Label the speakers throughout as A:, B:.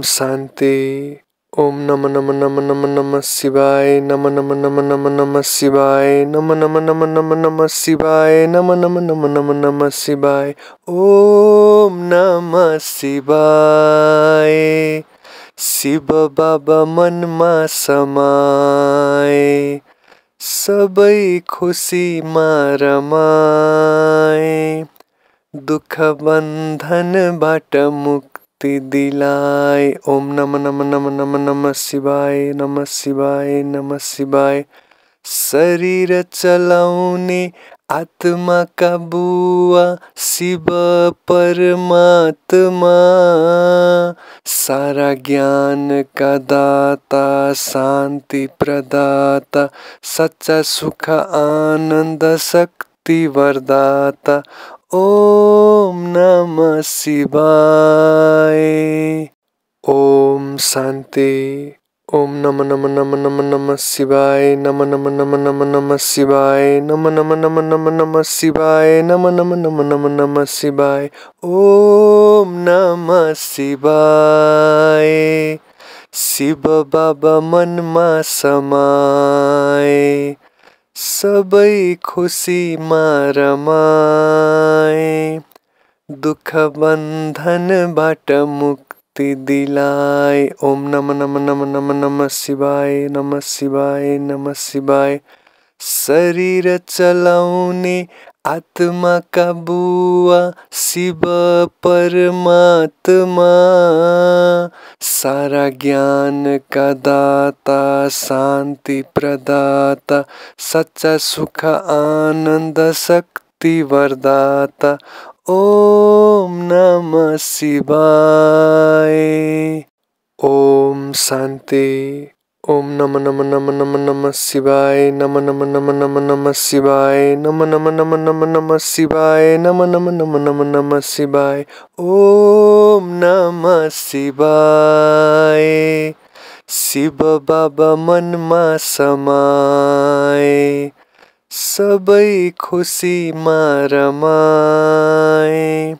A: शान्ति। ओम नमः नमः नमः नमः नमः शिवाय नमः नमः नमः नमः नमः शिवाय नमः नमः नमः नमः नमः शिवाय नमः नमः नमः नमः नमः शिवाय। ओम नमः शिवाय। शिव बाबा मनमा समाए, सबै खुसीमा रमाए, दुख बन्धनबाट मुक्ति दिलाए। ओम नमः नमः नमः नमः नमः शिवाय नमः शिवाय नमः शिवाय। शरीर चलाउने आत्माका बुवा शिव परमात्मा, सारा ज्ञान का दाता शान्ति प्रदाता, सच्चा सुख आनन्द शक्ति वरदाता। ओम नमः शिवाय। ओम शान्ति। ओम नमः नमः नमः नमः नमः शिवाय नमः नमः नमः नमः नमः शिवाय नमः नमः नमः नमः नमः शिवाय नमः नमः नमः नमः नमः शिवाय। ओम नमः शिवाय। शिव बाबा मनमा समाए, सबै खुसीमा रमाए, दुख बन्धनबाट मुक्ति दिलाए। ओम नमः नमः नमः नमः नमः शिवाय नमः शिवाय नमः शिवाय। शरीर चलाउने आत्माका बुवा शिव परमात्मा, सारा ज्ञान का दाता शान्ति प्रदाता, सच्चा सुख आनन्द शक्ति वरदाता। ओम नमः शिवाय। ओम शान्ति। ओम नमः नमः नमः नमः नमः शिवाय नमः नमः नमः नमः नमः शिवाय नमः नमः नमः नमः नमः शिवाय नमः नमः नमः नमः नमः शिवाय। ओम नमः शिवाय। शिव बाबा मनमा समाए, सबै खुसीमा रमाए,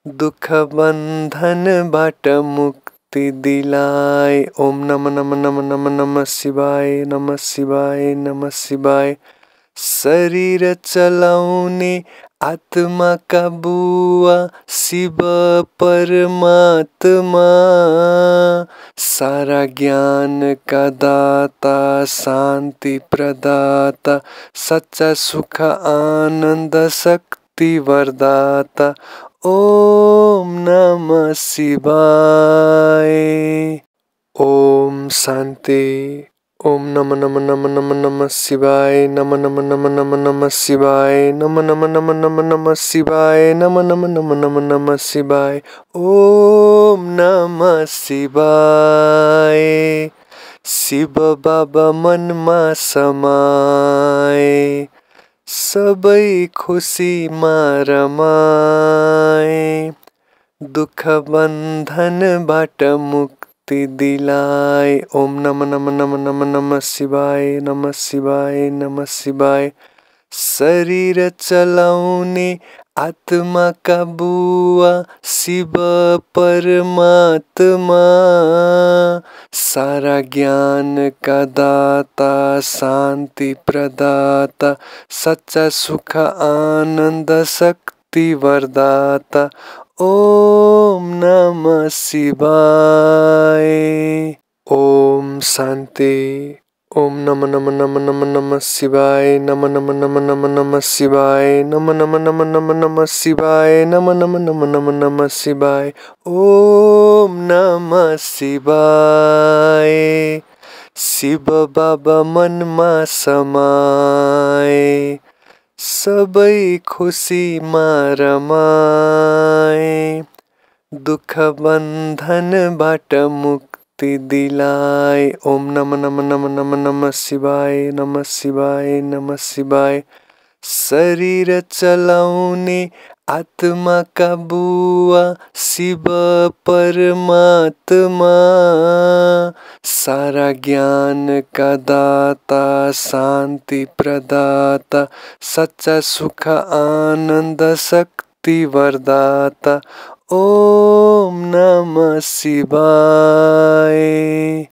A: दुख बन्धनबाट मुक्ति दिलाए। ओम नमः नमः नमः नमः नमः शिवाय नमः शिवाय नमः शिवाय। शरीर चलाउने आत्माका बुवा शिव परमात्मा, सारा ज्ञान का दाता शान्ति प्रदाता, सच्चा सुख आनन्द शक्ति वरदाता। ओम नमः शिवाय। ओम शान्ति। ओम नमः नमः नमः नमः नमः शिवाय नमः नमः नमः नमः नमः शिवाय नमः नमः नमः नमः नमः शिवाय नमः नमः नमः नमः नमः शिवाय। ओम नमः शिवाय। शिव बाबा मनमा समाए, सबै खुसीमा रमाए, दुख बन्धनबाट मुक्ति दिलाए। ओम नमः नमः नमः नमः नमः शिवाय नमः शिवाय नमः शिवाय। शरीर चलाउने आत्माका बुवा शिव परमात्मा, सारा ज्ञान का दाता शान्ति प्रदाता, सच्चा सुख आनन्द शक्ति वरदाता। ओम नमः शिवाय। ओम शान्ति। ओम नमः नमः नमः नमः नमः शिवाय नमः नमः नमः नमः नमः शिवाय नमः नमः नमः नमः नमः शिवाय नमः नमः नमः नमः नमः शिवाय। ओम नमः शिवाय। शिव बाबा मनमा समाए, सबै खुसीमा रमाए, दुख बन्धनबाट मुक्ति दिलाए। ओम नमः नमः नमः नमः नमः शिवाय नमः शिवाय नमः शिवाय। शरीर चलाउने आत्माका बुवा शिव परमात्मा, सारा ज्ञान का दाता शान्ति प्रदाता, सच्चा सुख आनन्द शक्ति वरदाता। Om Namah Shivaya.